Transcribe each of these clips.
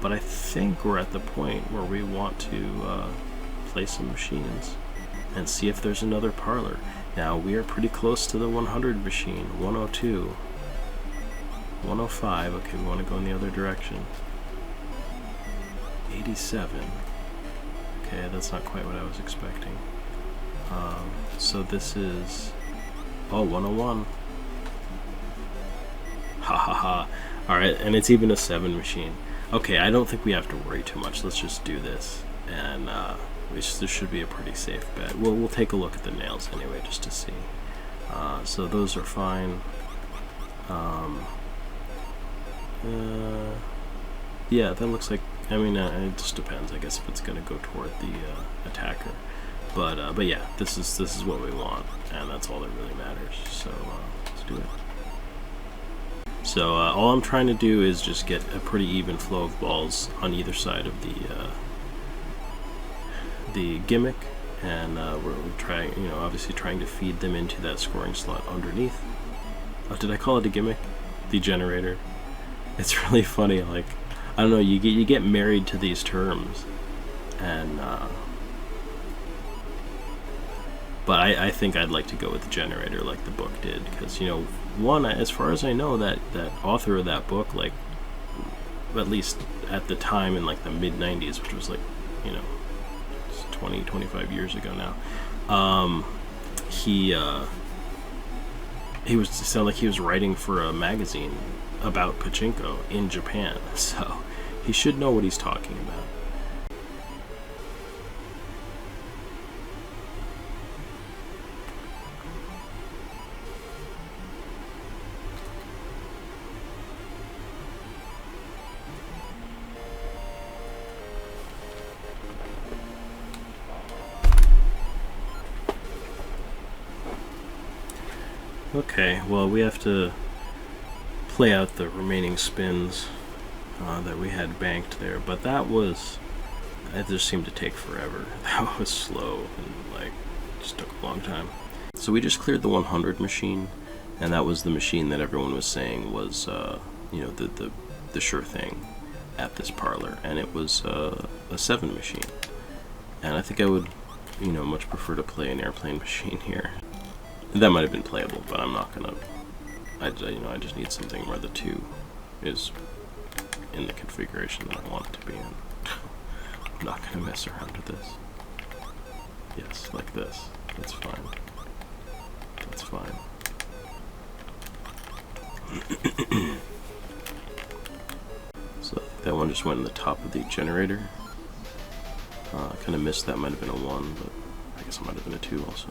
But I think we're at the point where we want to play some machines and see if there's another parlor. Now, we are pretty close to the 100 machine, 102, 105, okay, we want to go in the other direction. 87, okay, that's not quite what I was expecting. So this is, oh, 101. Ha ha ha. Alright, and it's even a 7 machine. Okay, I don't think we have to worry too much. Let's just do this. And this should be a pretty safe bet. We'll take a look at the nails anyway, just to see. So those are fine. Yeah, that looks like, I mean, it just depends, I guess, if it's going to go toward the attacker. But yeah, this is what we want, and that's all that really matters. So let's do it. So all I'm trying to do is just get a pretty even flow of balls on either side of the gimmick, and we're trying, you know, obviously trying to feed them into that scoring slot underneath. Did I call it a gimmick? The generator. It's really funny. Like, I don't know. You get married to these terms, and but I think I'd like to go with the generator like the book did, because, you know, one, as far as I know, that author of that book, like, at least at the time in like the mid 90s, which was like, you know, 20-25 years ago now, he was, it sounded like he was writing for a magazine about Pachinko in Japan, so he should know what he's talking about. Okay, well, we have to play out the remaining spins that we had banked there, but it just seemed to take forever. That was slow and, like, just took a long time. So we just cleared the 100 machine, and that was the machine that everyone was saying was, you know, the sure thing at this parlor, and it was a 7 machine. And I think I would, you know, much prefer to play an airplane machine here. That might have been playable, but I'm not gonna. I just need something where the 2 is in the configuration that I want it to be in. I'm not gonna mess around with this. Yes, like this. That's fine. That's fine. So I think that one just went in the top of the generator. I kind of missed that. Might have been a 1, but I guess it might have been a 2 also.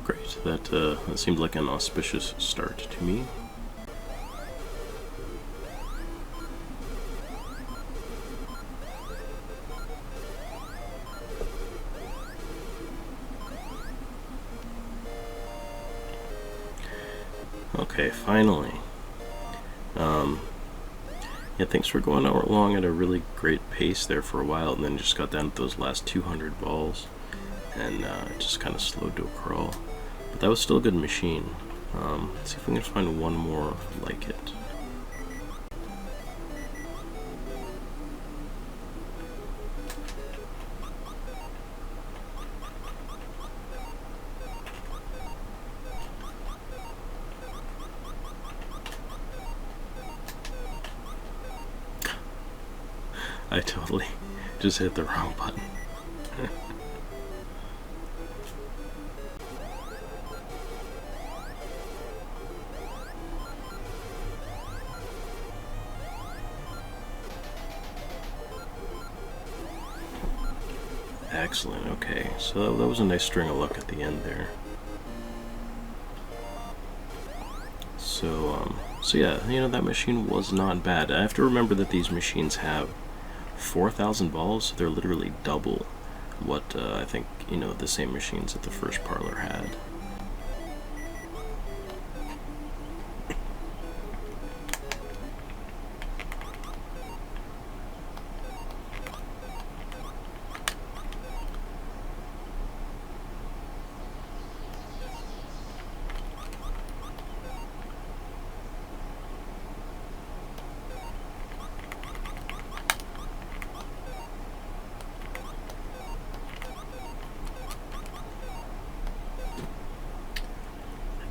Great, that seemed like an auspicious start to me. Okay, finally. Yeah, thanks for going along at a really great pace there for a while, and then just got down to those last 200 balls, and it just kind of slowed to a crawl. But that was still a good machine. Let's see if we can find one more like it. I totally just hit the wrong button. Excellent, okay, so that was a nice string of luck at the end there. So yeah, you know, that machine was not bad. I have to remember that these machines have 4,000 balls. They're literally double what I think, you know, the same machines that the first parlor had.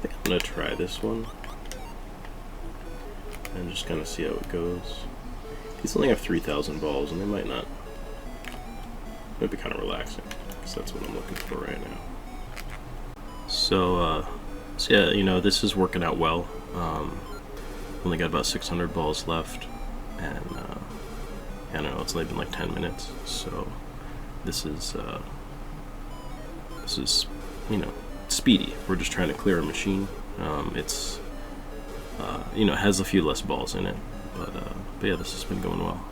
I'm gonna try this one and just kind of see how it goes. These only have 3,000 balls, and they might not. Might be kind of relaxing, because that's what I'm looking for right now. So yeah, you know, this is working out well. Only got about 600 balls left, and I don't know, it's only been like 10 minutes. So this is you know, speedy. We're just trying to clear a machine. It's you know, has a few less balls in it, but yeah, this has been going well.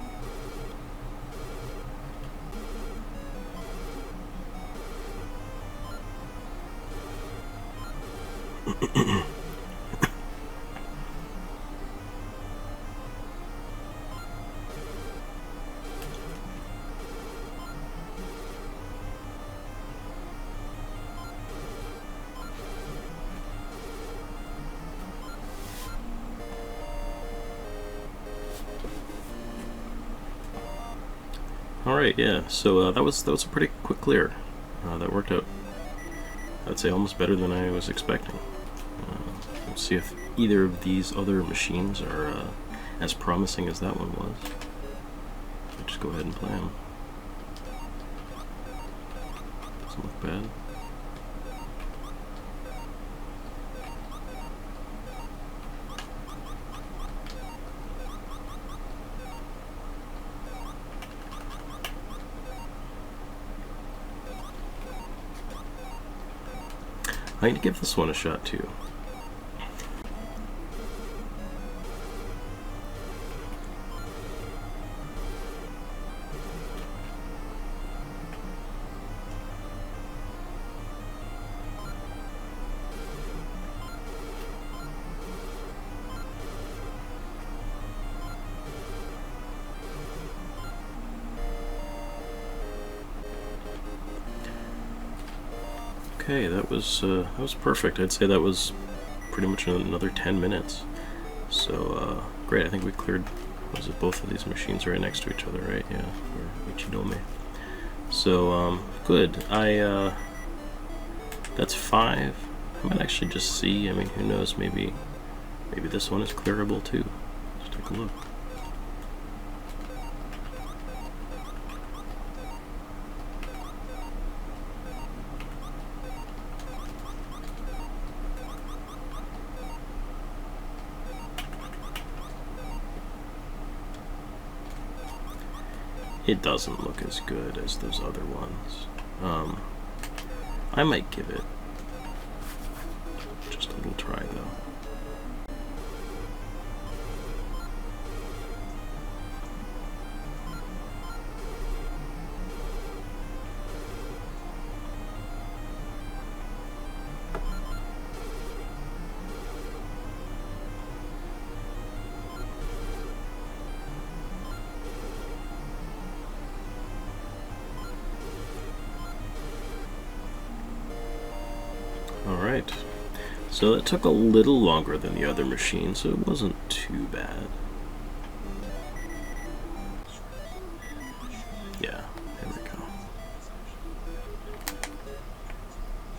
Alright, yeah, so that was a pretty quick clear. That worked out, I'd say, almost better than I was expecting. We'll see if either of these other machines are as promising as that one was. I'll just go ahead and play them. Doesn't look bad. I need to give this one a shot too. Okay, that was perfect. I'd say that was pretty much another 10 minutes. So great. I think we cleared, was it both of these machines right next to each other, right? Yeah, or Ichidome. So good. That's 5. I might actually just see. I mean, who knows? Maybe this one is clearable too. Let's take a look. It doesn't look as good as those other ones. I might give it just a little try though. Alright, so it took a little longer than the other machine, so it wasn't too bad. Yeah, there we go.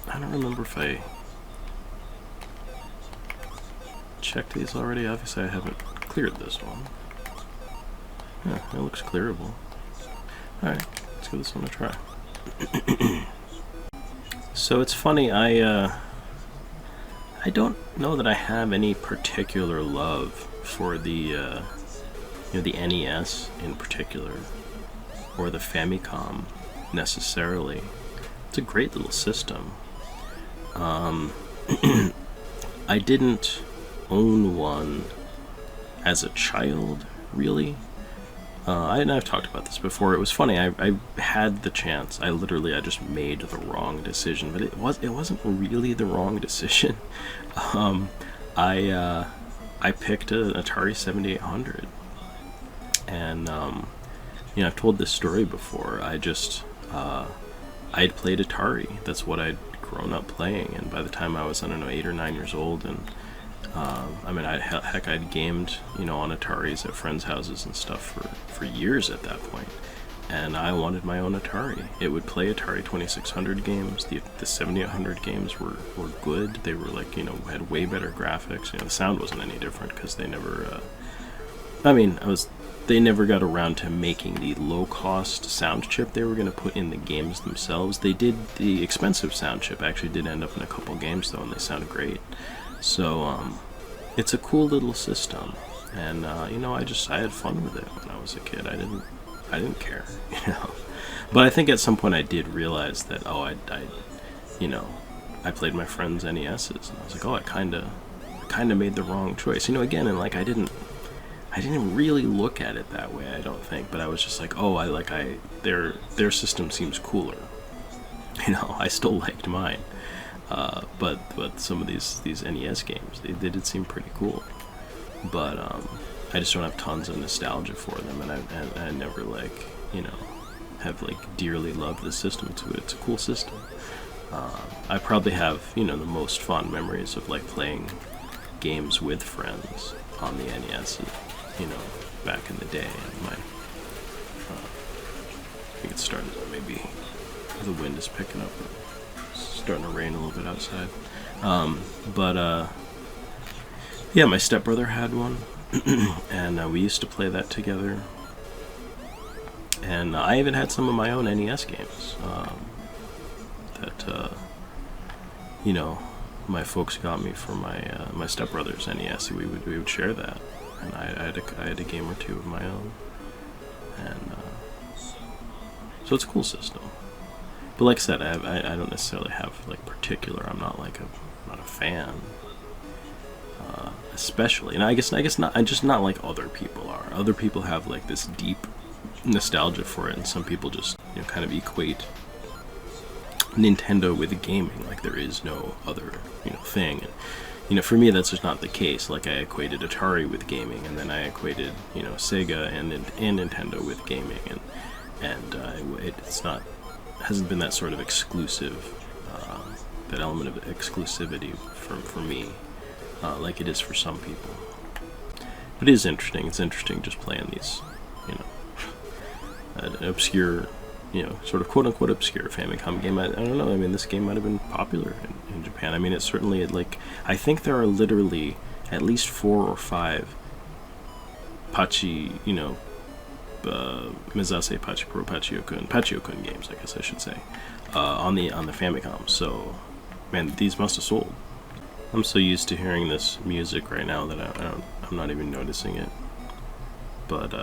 I don't remember if I checked these already. Obviously I haven't cleared this one. Yeah, it looks clearable. Alright, let's give this one a try. So it's funny, I don't know that I have any particular love for the you know, the NES in particular, or the Famicom necessarily. It's a great little system. I didn't own one as a child, really. I've talked about this before. It was funny. I had the chance. I just made the wrong decision, but it wasn't really the wrong decision. I picked an Atari 7800, and I've told this story before. I'd played Atari. That's what I'd grown up playing, and by the time I was, I don't know, 8 or 9 years old, and I'd gamed, on Ataris at friends' houses and stuff for years at that point, and I wanted my own Atari. It would play Atari 2600 games. The 7800 games were good. They were had way better graphics. The sound wasn't any different because they never. They never got around to making the low-cost sound chip they were going to put in the games themselves. They did. The expensive sound chip actually did end up in a couple games, though, and they sound great. So, it's a cool little system. And, I had fun with it when I was a kid. I didn't care, But I think at some point I did realize that, I played my friends' NESs, and I was like, I kind of made the wrong choice. Again, and, I didn't really look at it that way, I don't think, but I was just like, their system seems cooler. I still liked mine. But some of these NES games, they did seem pretty cool. But I just don't have tons of nostalgia for them, and I never have dearly loved the system. It's a cool system. I probably have the most fond memories of playing games with friends on the NES. Back in the day, and I think it started, maybe the wind is picking up, it's starting to rain a little bit outside, my stepbrother had one, and we used to play that together, and I even had some of my own NES games, that my folks got me for my stepbrother's NES. We would share that. And I had a game or two of my own, and so it's a cool system. But like I said, I don't necessarily have particular. I'm not a fan, especially. And I guess not. I'm just not like other people are. Other people have this deep nostalgia for it, and some people just kind of equate Nintendo with gaming. There is no other thing. And, for me, that's just not the case. I equated Atari with gaming, and then I equated, Sega and Nintendo with gaming, and it's not, hasn't been that sort of exclusive, that element of exclusivity for me, like it is for some people. But it is interesting. It's interesting just playing these, obscure, sort of quote-unquote obscure Famicom game. I don't know, this game might have been popular in Japan. It certainly, I think there are literally at least 4 or 5 Mezase Pachi Pro Pachio-kun games, I guess I should say, on the Famicom. So, man, these must have sold. I'm so used to hearing this music right now that I'm not even noticing it. But,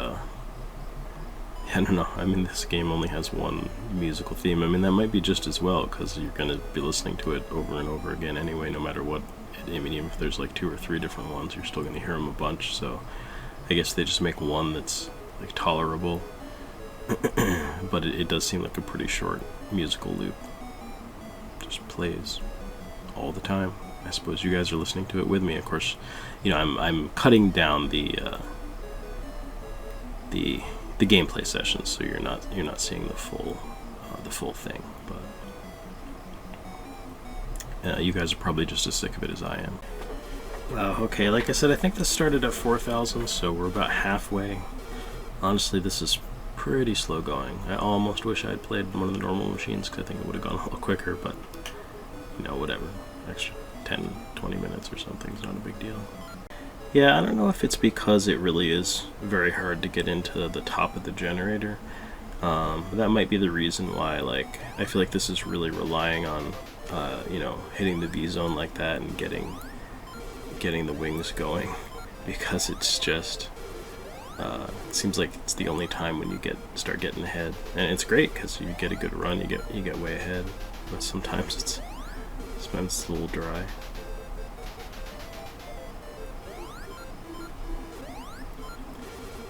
I don't know. This game only has one musical theme. That might be just as well, because you're going to be listening to it over and over again anyway, no matter what. Even if there's 2 or 3 different ones, you're still going to hear them a bunch. So I guess they just make one that's tolerable. But it does seem like a pretty short musical loop. Just plays all the time. I suppose you guys are listening to it with me. Of course, I'm cutting down the gameplay sessions, so you're not seeing the full thing, but you guys are probably just as sick of it as I am. Okay, like I said, I think this started at 4,000, so we're about halfway. Honestly, this is pretty slow going. I almost wish I had played one of the normal machines, because I think it would have gone a little quicker, but whatever. Extra 10-20 minutes or something is not a big deal. Yeah, I don't know if it's because it really is very hard to get into the top of the generator. That might be the reason why, I feel like this is really relying on, hitting the V-zone like that and getting the wings going, because it's just, it seems like it's the only time when you start getting ahead. And it's great, because you get a good run, you get way ahead, but sometimes it's a little dry.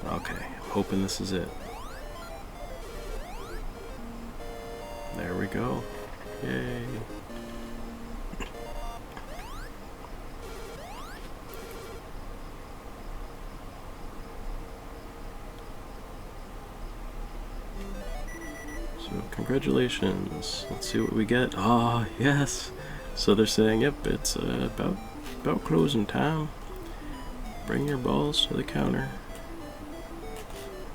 Okay, hoping this is it. There we go. Yay. So congratulations. Let's see what we get. Ah, yes. So they're saying, yep, it's about closing time. Bring your balls to the counter.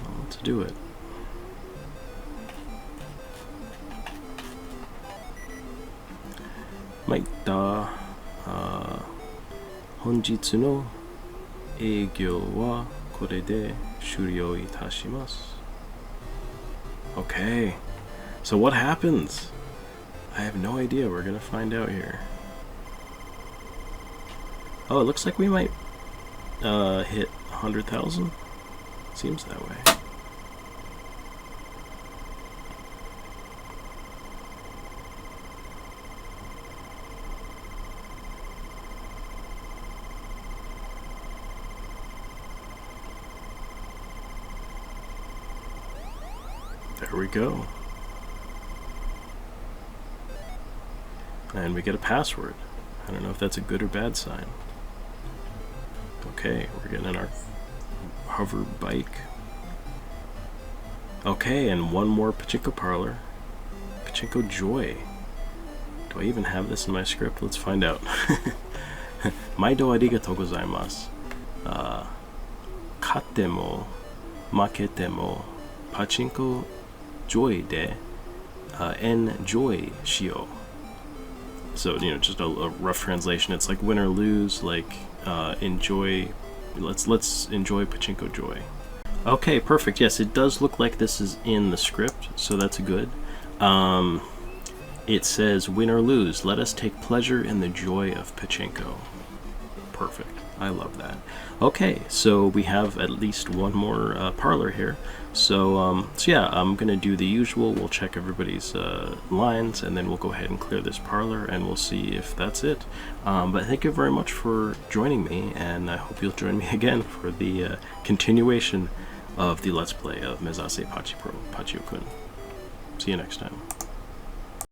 Well, let's do it. Maita, 本日の営業はこれで終了いたします. Okay, so what happens? I have no idea. We're gonna find out here. Oh, it looks like we might hit 100,000. Seems that way. There we go. And we get a password. I don't know if that's a good or bad sign. Okay, we're getting in our hover bike. Okay, and one more Pachinko parlor. Pachinko Joy. Do I even have this in my script? Let's find out. Maido arigatou gozaimasu. Katte mo makete mo Pachinko Joy de enjoy shio. So, you know, just a rough translation. It's like win or lose, like enjoy. Let's enjoy Pachinko Joy. Okay, perfect. Yes, it does look like this is in the script, so that's good. It says win or lose. Let us take pleasure in the joy of Pachinko. Perfect. I love that. Okay, so we have at least one more parlor here. So yeah, I'm gonna do the usual. We'll check everybody's lines, and then we'll go ahead and clear this parlor, and we'll see if that's it. But thank you very much for joining me, and I hope you'll join me again for the continuation of the Let's Play of Mezase Pachi Pro Pachio-kun. See you next time.